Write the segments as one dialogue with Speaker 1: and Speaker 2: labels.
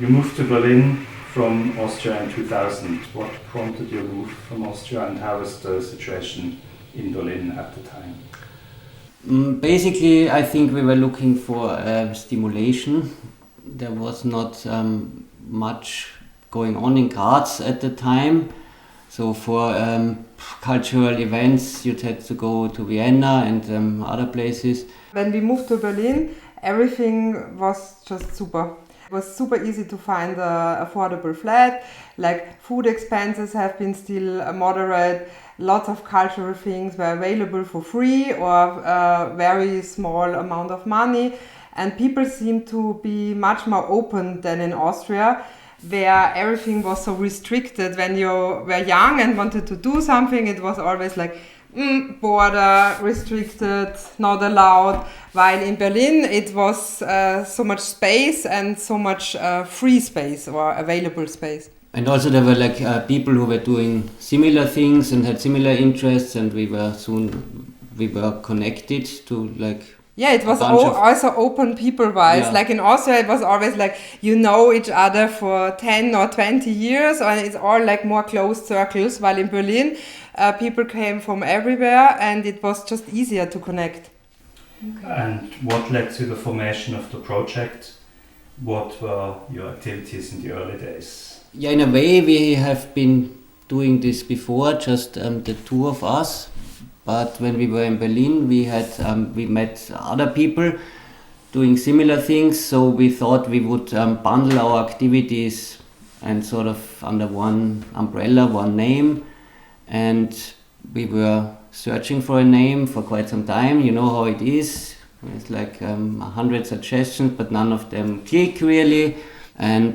Speaker 1: You moved to Berlin from Austria in 2000. What prompted your move from Austria, and how was the situation in Berlin at the time?
Speaker 2: Basically, I think we were looking for stimulation. There was not much going on in Graz at the time. So for cultural events, you'd had to go to Vienna and other places.
Speaker 3: When we moved to Berlin, everything was just super. It was super easy to find an affordable flat. Like food expenses have been still moderate. Lots of cultural things were available for free or a very small amount of money. And people seemed to be much more open than in Austria, where everything was so restricted. When you were young and wanted to do something, it was always like, border, restricted, not allowed. While in Berlin, it was so much space and so much free space or available space.
Speaker 2: And also there were like people who were doing similar things and had similar interests, and we were connected to like.
Speaker 3: Yeah, it was also open people-wise. Yeah. Like in Austria, it was always like you know each other for 10 or 20 years, and it's all like more closed circles. While in Berlin, people came from everywhere, and it was just easier to connect.
Speaker 1: Okay. And what led to the formation of the project? What were your activities in the early days?
Speaker 2: Yeah, in a way, we have been doing this before, just the two of us. But when we were in Berlin, we met other people doing similar things. So we thought we would bundle our activities and sort of under one umbrella, one name. And we were searching for a name for quite some time. You know how it is. It's like 100 suggestions, but none of them click really. And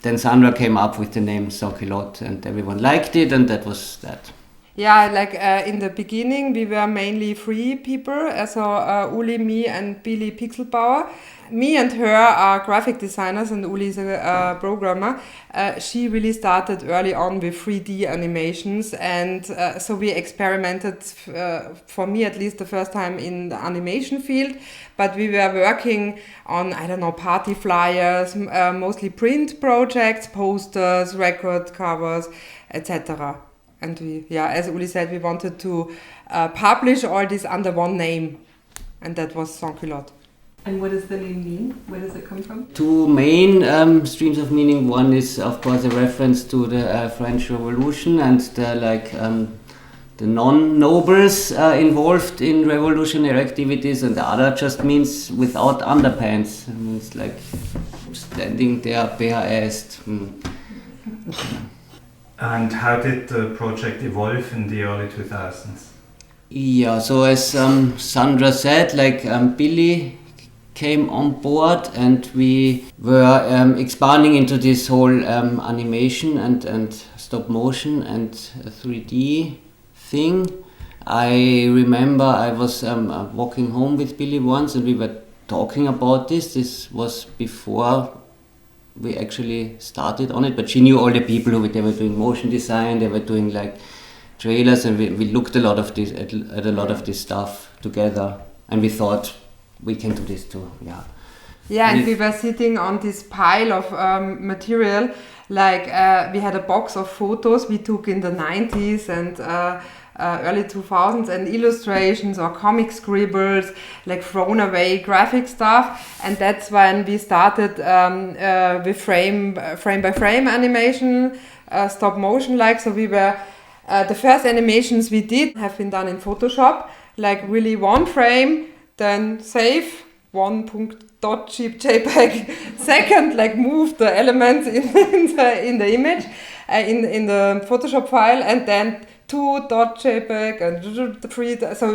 Speaker 2: then Sandra came up with the name Sansculotte, and everyone liked it, and that was that.
Speaker 3: Yeah, like in the beginning, we were mainly three people. So Uli, me, and Billy Pixelbauer. Me and her are graphic designers, and Uli is a programmer. She really started early on with 3D animations, and so we experimented, for me at least, the first time in the animation field. But we were working on, party flyers, mostly print projects, posters, record covers, etc. And we, as Uli said, we wanted to publish all this under one name, and that was Sansculotte.
Speaker 4: And what does the name mean? Where does it come from?
Speaker 2: Two main streams of meaning. One is, of course, a reference to the French Revolution and the non-nobles involved in revolutionary activities, and the other just means without underpants. It means like standing there bare-assed.
Speaker 1: And how did the project evolve in the early 2000s?
Speaker 2: Yeah, so as Sandra said, Billy came on board, and we were expanding into this whole animation and stop motion and 3D thing. I remember I was walking home with Billy once, and we were talking about this. This was before we actually started on it, but she knew all the people they were doing motion design, they were doing like trailers, and we looked at a lot of this stuff together, and we thought we can do this too.
Speaker 3: And we were sitting on this pile of material, like we had a box of photos we took in the 90s and early 2000s, and illustrations or comic scribbles, like thrown away graphic stuff. And that's when we started with frame by frame animation, stop motion. So we were the first animations we did have been done in Photoshop, like really one frame, then save, JPEG. Second, like move the elements in the image, in the Photoshop file, and then 2.jpg and 3. So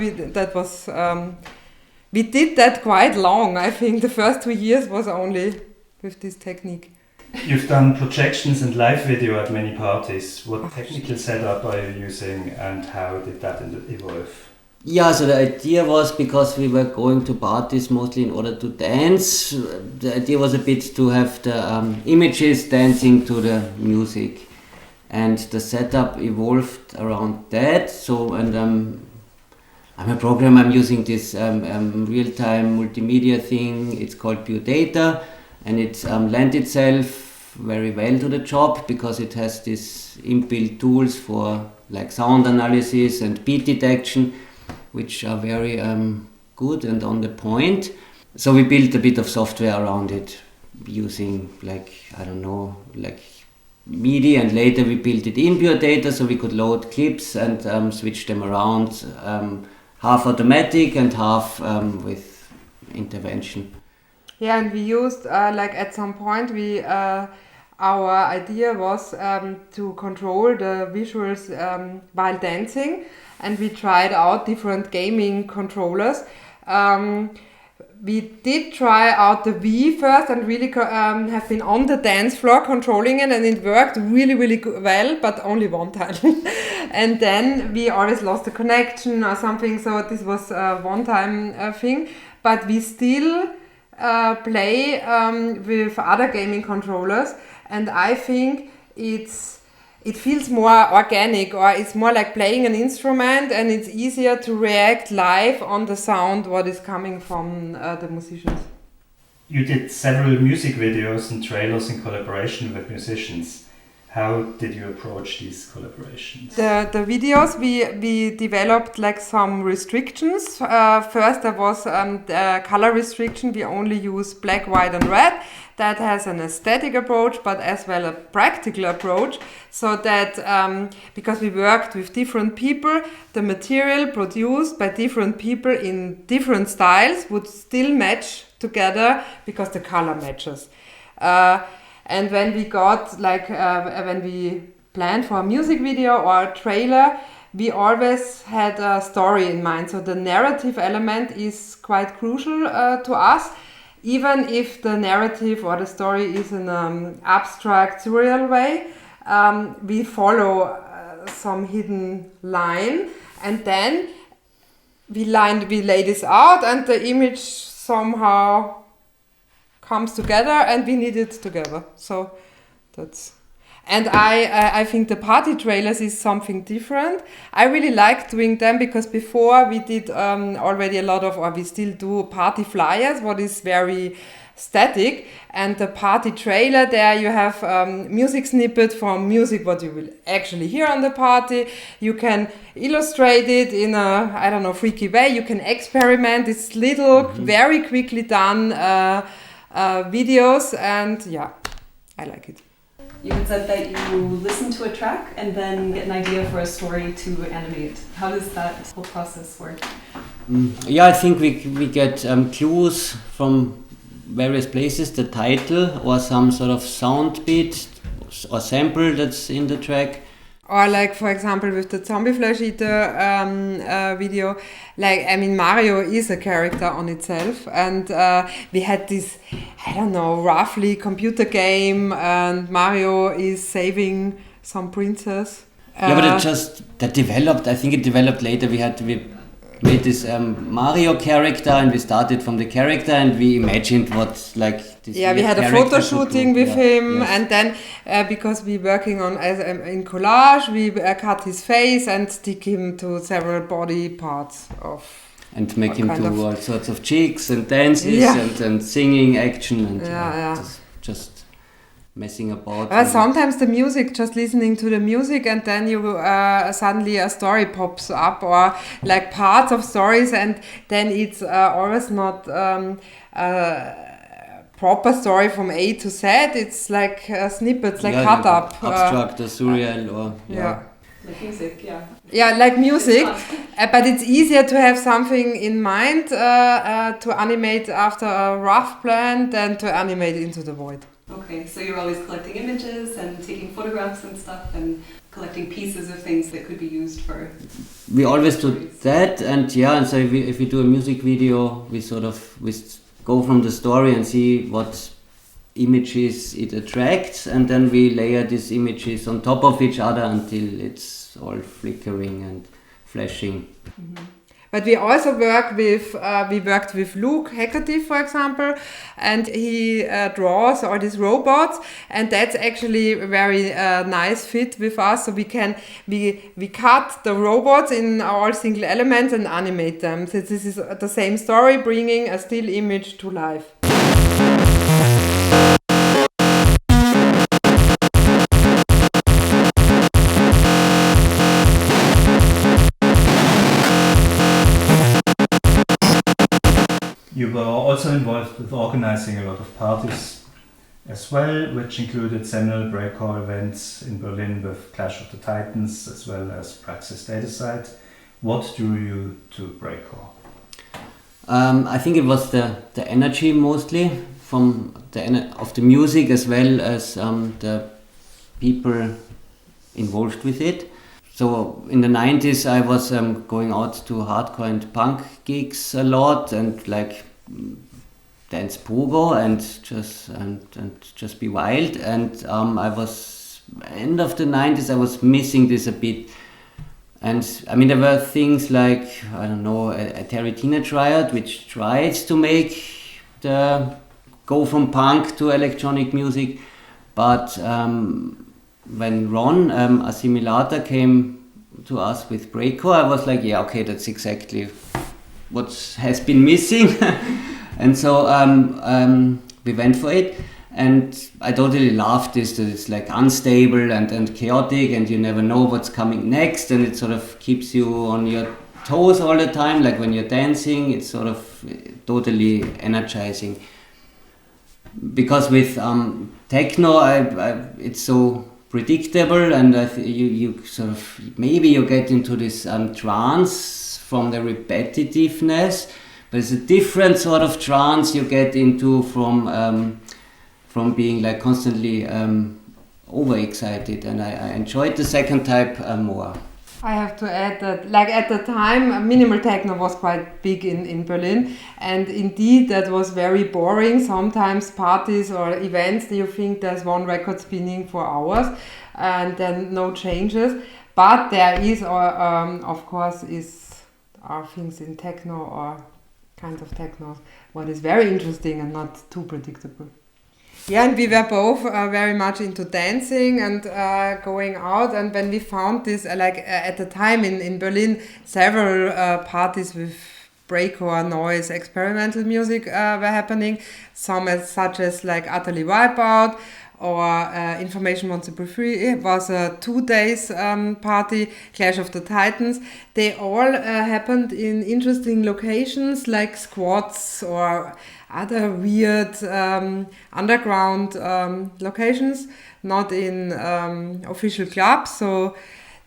Speaker 3: we did that quite long. I think the first 2 years was only with this technique.
Speaker 1: You've done projections and live video at many parties. What technical setup are you using, and how did that evolve?
Speaker 2: Yeah, so the idea was, because we were going to parties mostly in order to dance, the idea was a bit to have the images dancing to the music. And the setup evolved around that. So, and I'm a programmer, I'm using this real-time multimedia thing. It's called Pure Data, and it lent itself very well to the job because it has these inbuilt tools for like sound analysis and beat detection, which are very good and on the point. So we built a bit of software around it using like MIDI, and later we built it in pure data so we could load clips and switch them around, half automatic and half with intervention.
Speaker 3: Yeah, and we used at some point our idea was to control the visuals while dancing, and we tried out different gaming controllers. We did try out the Wii first and really have been on the dance floor controlling it, and it worked really, really well, but only one time. And then we always lost the connection or something, so this was a one-time thing. But we still play with other gaming controllers, and I think it feels more organic, or it's more like playing an instrument, and it's easier to react live on the sound what is coming from the musicians.
Speaker 1: You did several music videos and trailers in collaboration with musicians. How did you approach these collaborations?
Speaker 3: The videos, we developed like some restrictions. First there was the color restriction. We only use black, white and red. That has an aesthetic approach, but as well a practical approach. So that because we worked with different people, the material produced by different people in different styles would still match together because the color matches. And when we got when we planned for a music video or a trailer, we always had a story in mind. So the narrative element is quite crucial to us, even if the narrative or the story is in an abstract, surreal way. We follow some hidden line, and then we lay this out, and the image somehow comes together, and we need it together. So that's, and I think the party trailers is something different. I really like doing them because before we did already a lot of, or we still do party flyers, what is very static, and the party trailer, there you have music snippet from music what you will actually hear on the party. You can illustrate it in a freaky way. You can experiment. It's little very quickly done videos, and yeah, I like it.
Speaker 4: You had said that you listen to a track and then get an idea for a story to animate. How does that whole process work?
Speaker 2: Yeah, I think we get clues from various places, the title or some sort of sound bit or sample that's in the track.
Speaker 3: Or like, for example, with the Zombie Flesh Eater video, Mario is a character on itself, and we had this, roughly computer game, and Mario is saving some princess.
Speaker 2: Yeah, but that developed, I think it developed later. We made this Mario character, and we started from the character, and we imagined what this.
Speaker 3: Yeah, we had a photo shooting with him, yes. And then because we working on in collage, we cut his face and stick him to several body parts of.
Speaker 2: And make him do all sorts of jigs and dances and singing action and just messing about.
Speaker 3: Sometimes the music, just listening to the music, and then you suddenly a story pops up, or like parts of stories, and then it's always not proper story from A to Z. It's like snippets, like cut up.
Speaker 2: Abstract or surreal or
Speaker 4: like music, yeah.
Speaker 3: Yeah, like music, but it's easier to have something in mind to animate after a rough plan than to animate into the void.
Speaker 4: Okay, so you're always collecting images and taking photographs and stuff and collecting pieces of things that could be used for...
Speaker 2: We always do that, and so if we do a music video, we go from the story and see what images it attracts, and then we layer these images on top of each other until it's all flickering and flashing.
Speaker 3: Mm-hmm. But we also worked with Luke Hecate, for example, and he draws all these robots, and that's actually a very nice fit with us. So we cut the robots in all single elements and animate them. So this is the same story, bringing a still image to life.
Speaker 1: You were also involved with organizing a lot of parties as well, which included seminal Breakcore events in Berlin with Clash of the Titans as well as Praxis Datacide. What drew you to Breakcore?
Speaker 2: I think it was the energy mostly from of the music as well as the people involved with it. So in the 90s I was going out to hardcore and punk gigs a lot and like dance pogo and just be wild, and I was end of the 90s I was missing this a bit. And I mean there were things like, I don't know, a Terry Teenage Riot which tried to make the go from punk to electronic music, but when Ron Assimilator came to us with Breakcore, I was like, yeah, okay, that's exactly what has been missing. And so we went for it, and I totally loved this, that it's like unstable and chaotic, and you never know what's coming next, and it sort of keeps you on your toes all the time, like when you're dancing, it's sort of totally energizing. Because with techno, it's so predictable, and you sort of, maybe you get into this trance from the repetitiveness, but it's a different sort of trance you get into from being like constantly overexcited, and I enjoyed the second type more.
Speaker 3: I have to add that, like at the time, minimal techno was quite big in Berlin, and indeed that was very boring. Sometimes parties or events, you think there's one record spinning for hours, and then no changes. But there is, of course, are things in techno or kinds of techno what is very interesting and not too predictable. Yeah, and we were both very much into dancing and going out. And when we found this, at the time in Berlin, several parties with breakcore, noise, experimental music were happening. Some such as like Utterly Wipeout or Information Wants to Be Free. It was a 2 days party, Clash of the Titans. They all happened in interesting locations like squats or other weird underground locations, not in official clubs. So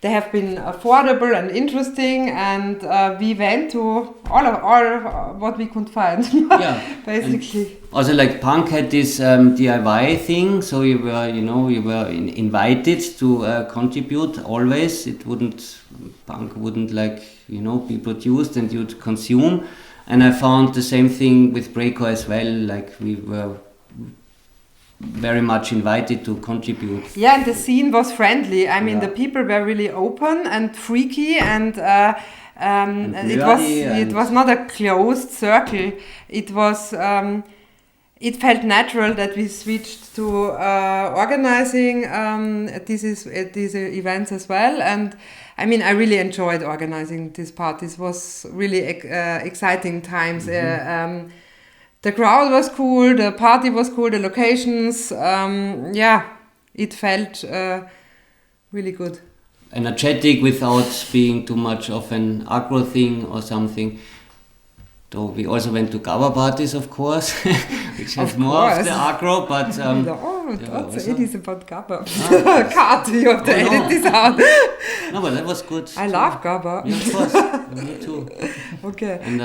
Speaker 3: they have been affordable and interesting, and we went to all what we could find. Yeah, basically.
Speaker 2: And also, like punk had this DIY thing, so you were invited to contribute always. Punk wouldn't be produced and you'd consume. And I found the same thing with Breakcore as well, like we were very much invited to contribute.
Speaker 3: Yeah, and the scene was friendly. I mean, the people were really open and freaky, and it was not a closed circle. It was it felt natural that we switched to organizing these events as well. And I mean, I really enjoyed organizing these parties. It was really exciting times. Mm-hmm. The crowd was cool, the party was cool, the locations, it felt really good.
Speaker 2: Energetic without being too much of an aggro thing or something. Though we also went to cover parties, of course, which has more of the aggro, but...
Speaker 3: don't say this about cover. Cut, you have to edit this out.
Speaker 2: No, but that was good.
Speaker 3: I love cover.
Speaker 2: Yeah, of course. Me too.
Speaker 3: Okay.
Speaker 2: And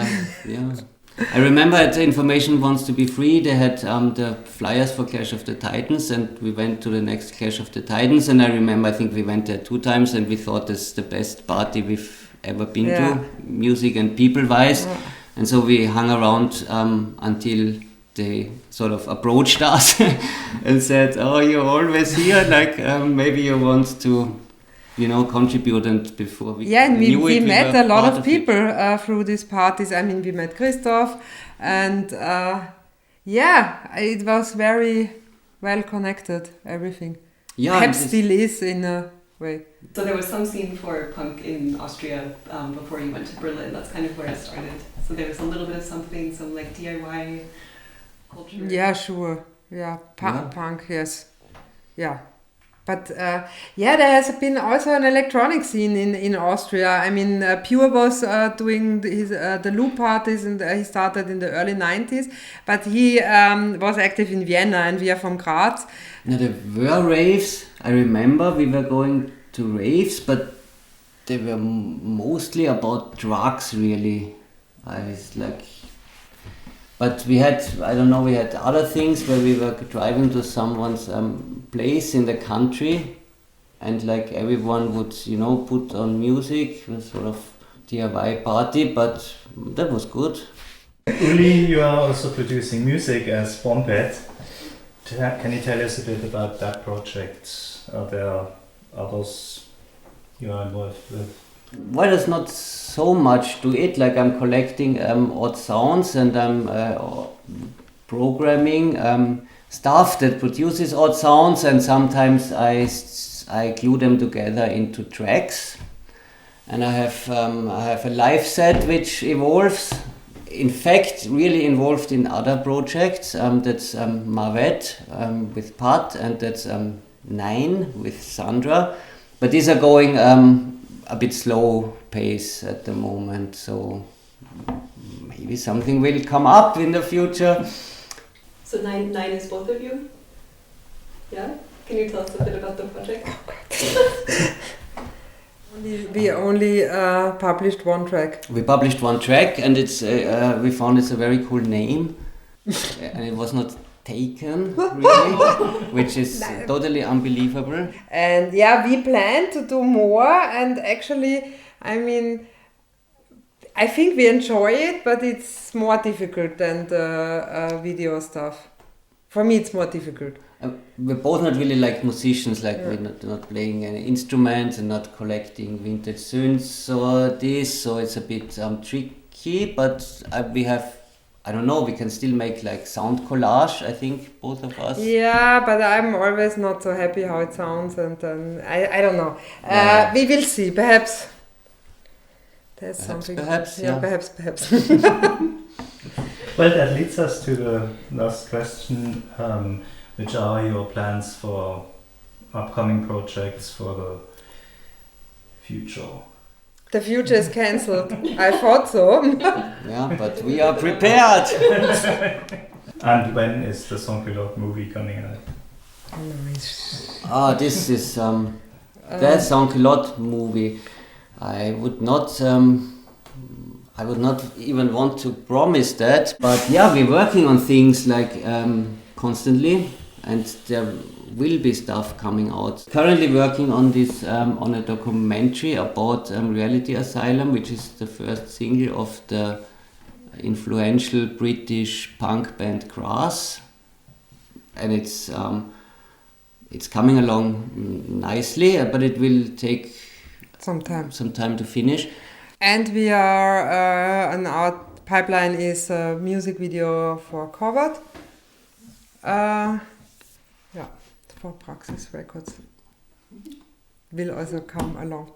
Speaker 2: I remember at Information Wants to Be Free, they had the flyers for Clash of the Titans, and we went to the next Clash of the Titans, and I remember, I think we went there 2 times, and we thought this is the best party we've ever been to, music and people-wise. Yeah. And so we hung around until they sort of approached us and said, "Oh, you're always here, maybe you want to, contribute." And before we
Speaker 3: we met a lot of people through these parties. I mean, we met Christoph, and it was very well connected, everything. Yeah, perhaps still is in a way.
Speaker 4: So there was some scene for punk in Austria before you went to Berlin. That's kind of where it started. So there was a little bit of something, some like DIY culture.
Speaker 3: Yeah, sure. Yeah, punk, yes. Yeah. But yeah, there has been also an electronic scene in Austria. I mean, Pure was doing the loop parties, and he started in the early 90s. But he was active in Vienna, and we are from Graz.
Speaker 2: Now, there were raves. I remember we were going to raves, but they were mostly about drugs, really. I was like... But we had, I don't know, we had other things where we were driving to someone's place in the country, and like everyone would, you know, put on music, sort of DIY party, but that was good.
Speaker 1: Uli, you are also producing music as Bombet. Can you tell us a bit about that project? Are there others you are involved with?
Speaker 2: Well, there's not so much to it. Like I'm collecting odd sounds, and I'm programming stuff that produces odd sounds, and sometimes I glue them together into tracks. And I have a live set which evolves. In fact, really involved in other projects. That's Mavet with Pat, and that's Nine with Sandra. But these are going a bit slow pace at the moment, so maybe something will come up in the future.
Speaker 4: So nine is both of you? Yeah? Can you tell us a bit about the project?
Speaker 3: We only published one track.
Speaker 2: We published one track, and it's we found it's a very cool name, and it was not taken really, which is totally unbelievable.
Speaker 3: And yeah, we plan to do more, and actually, I mean, I think we enjoy it, but it's more difficult than the video stuff. For me, it's more difficult.
Speaker 2: We're both not really like musicians, like we're not playing any instruments and not collecting vintage synths or this, so it's a bit tricky, but we have, I don't know, we can still make like sound collage, I think, both of us.
Speaker 3: Yeah, but I'm always not so happy how it sounds, and I don't know. We will see, perhaps there's something.
Speaker 2: Perhaps,
Speaker 3: yeah.
Speaker 2: yeah.
Speaker 3: Perhaps.
Speaker 1: Well, that leads us to the last question. Which are your plans for upcoming projects for the future?
Speaker 3: The future is cancelled. I thought so.
Speaker 2: Yeah, but we are prepared.
Speaker 1: And when is the Sansculotte movie coming out?
Speaker 2: This is the Sansculotte movie. I would not even want to promise that, but yeah, we're working on things like constantly, and there will be stuff coming out. Currently working on this on a documentary about Reality Asylum, which is the first single of the influential British punk band Graz, and it's coming along nicely, but it will take some time to finish.
Speaker 3: And we are on our pipeline is a music video for Covered. For Praxis Records will also come along.